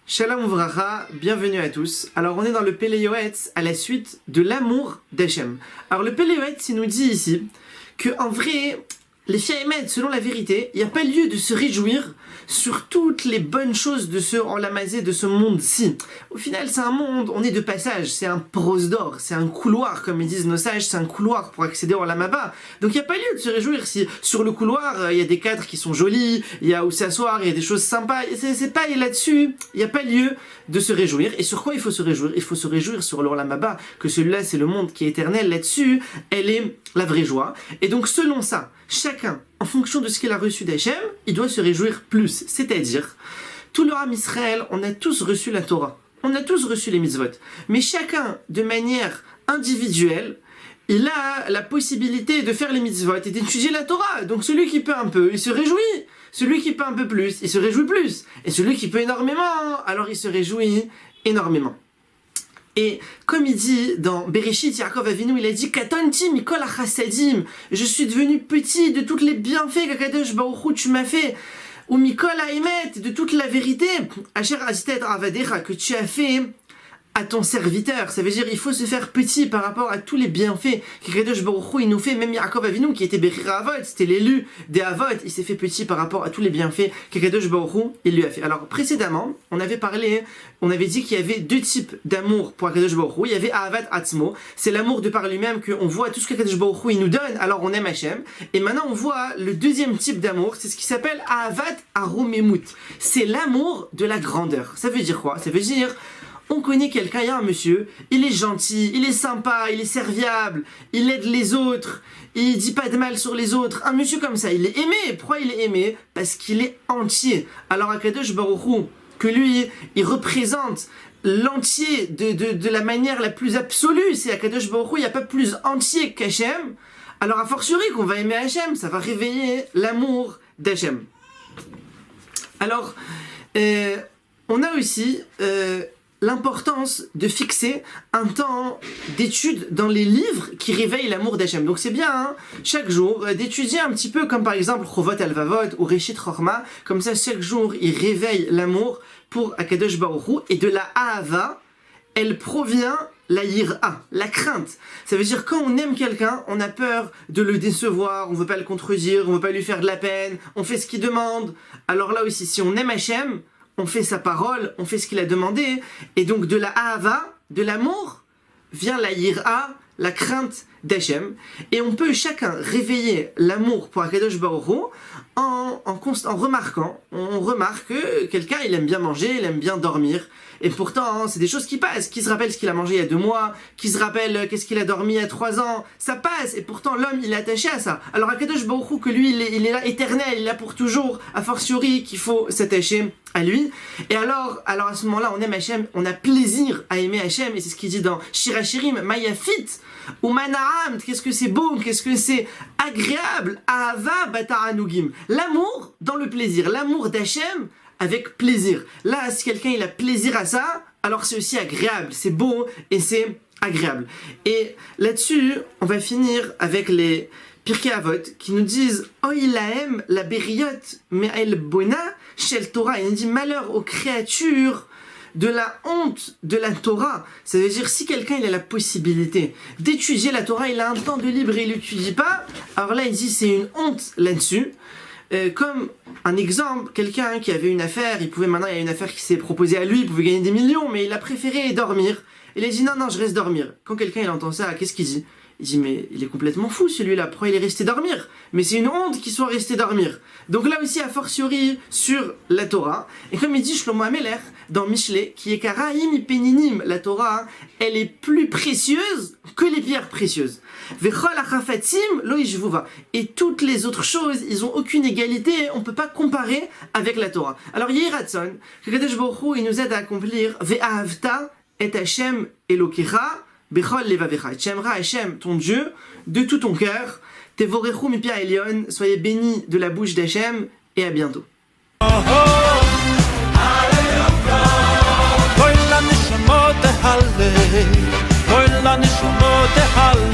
Shalom Uvracha, bienvenue à tous. Alors on est dans le Pele Yoetz à la suite de l'amour d'Hachem. Alors le Pele Yoetz, il nous dit ici que en vrai, les Fiaïmed, selon la vérité, il n'y a pas lieu de se réjouir sur toutes les bonnes choses de ce enlamazé, de ce monde-ci. Au final, c'est un monde, on est de passage, c'est un prosdor, c'est un couloir, comme ils disent nos sages, c'est un couloir pour accéder au Olamaba. Donc il n'y a pas lieu de se réjouir si sur le couloir, il y a des cadres qui sont jolis, il y a où s'asseoir, il y a des choses sympas, c'est pas là-dessus, il n'y a pas lieu de se réjouir. Et sur quoi il faut se réjouir? Il faut se réjouir sur l'Olamaba, que celui-là c'est le monde qui est éternel, là-dessus, elle est la vraie joie. Et donc selon ça, chacun, en fonction de ce qu'il a reçu d'Hachem, il doit se réjouir plus. C'est-à-dire, tout le Ham Israël, on a tous reçu la Torah. On a tous reçu les mitzvot. Mais chacun, de manière individuelle, il a la possibilité de faire les mitzvot et d'étudier la Torah. Donc celui qui peut un peu, il se réjouit. Celui qui peut un peu plus, il se réjouit plus. Et celui qui peut énormément, alors il se réjouit énormément. Et comme il dit dans Bereshit, Yaakov Avinu, il a dit Katonti mikol hachasadim, je suis devenu petit de tous les bienfaits qu'Akadosh Baruch Hu tu m'as fait, ou mikol haemet, de toute la vérité, Asher azita et avadecha, que tu as fait à ton serviteur. Ça veut dire il faut se faire petit par rapport à tous les bienfaits qu'Akadosh Baruch Hu il nous fait. Même Yaakov Avinu qui était Berira Avot, c'était l'élu des Avot, il s'est fait petit par rapport à tous les bienfaits qu'Akadosh Baruch Hu il lui a fait. Alors précédemment, on avait dit qu'il y avait deux types d'amour pour Akadosh Baruch Hu. Il y avait Ahavat Atzmo, c'est l'amour de par lui-même, qu'on voit tout ce qu'Akadosh Baruch Hu il nous donne, alors on aime Hachem. Et maintenant on voit le deuxième type d'amour, c'est ce qui s'appelle Ahavat Arumemut. C'est l'amour de la grandeur. Ça veut dire quoi? Ça veut dire on connaît quelqu'un, il y a un monsieur, il est gentil, il est sympa, il est serviable, il aide les autres, il dit pas de mal sur les autres. Un monsieur comme ça, il est aimé. Pourquoi il est aimé? Parce qu'il est entier. Alors Akadosh Baruch Hu, que lui, il représente l'entier de la manière la plus absolue. C'est Akadosh Baruch Hu, il n'y a pas plus entier qu'Hachem. Alors a fortiori qu'on va aimer Hachem, ça va réveiller l'amour d'Hachem. Alors, on a aussi l'importance de fixer un temps d'étude dans les livres qui réveillent l'amour d'Hachem. Donc c'est bien, hein, chaque jour, d'étudier un petit peu, comme par exemple Chovot Alvavot ou Reshit Chorma, comme ça chaque jour il réveille l'amour pour Akadosh Baruch Hu, et de la Ahava, elle provient la yira, la crainte. Ça veut dire quand on aime quelqu'un, on a peur de le décevoir, on veut pas le contredire, on veut pas lui faire de la peine, on fait ce qu'il demande. Alors là aussi, si on aime Hachem, on fait sa parole, on fait ce qu'il a demandé, et donc de la ahava, de l'amour, vient la yira, la crainte d'Hachem, et on peut chacun réveiller l'amour pour Akadosh Baruch Hu en remarquant, on remarque que quelqu'un il aime bien manger, il aime bien dormir, et pourtant c'est des choses qui passent. Qui se rappelle ce qu'il a mangé il y a 2 mois, qui se rappelle qu'est-ce qu'il a dormi il y a 3 ans, ça passe, et pourtant l'homme il est attaché à ça. Alors Akadosh Baruch Hu, que lui il est là éternel, il est là pour toujours, a fortiori qu'il faut s'attacher à lui. Et alors à ce moment-là on aime Hachem, on a plaisir à aimer Hachem, et c'est ce qu'il dit dans Shir Hashirim, Mayafit ou Manaam, qu'est-ce que c'est beau, qu'est-ce que c'est agréable, Ahava Bata'anugim, l'amour dans le plaisir, l'amour d'Hachem avec plaisir. Là, si quelqu'un il a plaisir à ça, alors c'est aussi agréable, c'est beau et c'est agréable. Et là-dessus, on va finir avec les Pirkei Avot qui nous disent Oilaem la beriot me'el bona shel Torah. Il nous dit malheur aux créatures de la honte de la Torah. Ça veut dire si quelqu'un il a la possibilité d'étudier la Torah, il a un temps de libre et il l'étudie pas, alors là il dit c'est une honte là-dessus. Comme un exemple, quelqu'un qui avait une affaire, il y a une affaire qui s'est proposée à lui, il pouvait gagner des millions, mais il a préféré dormir. Il a dit non, je reste dormir. Quand quelqu'un il entend ça, qu'est-ce qu'il dit? Il dit mais il est complètement fou celui-là, pourquoi il est resté dormir? Mais c'est une honte qu'il soit resté dormir. Donc là aussi, a fortiori sur la Torah. Et comme il dit Shlomo HaMelech dans Mishlei, qui est Karaim Ipeninim, la Torah, elle est plus précieuse que les pierres précieuses. Vechol achafatim lo yishvuva. Et toutes les autres choses, ils ont aucune égalité, on peut pas comparer avec la Torah. Alors Yehi Ratzon, que Kadosh Baruch Hu, il nous aide à accomplir Ve'ahavta et Hashem Elokecha Bechol levavecha. Tu aimeras Hachem, ton Dieu, de tout ton cœur. Tevorechu mipia Elion, soyez bénis de la bouche d'Hachem, et à bientôt. Koil la nishmot hale,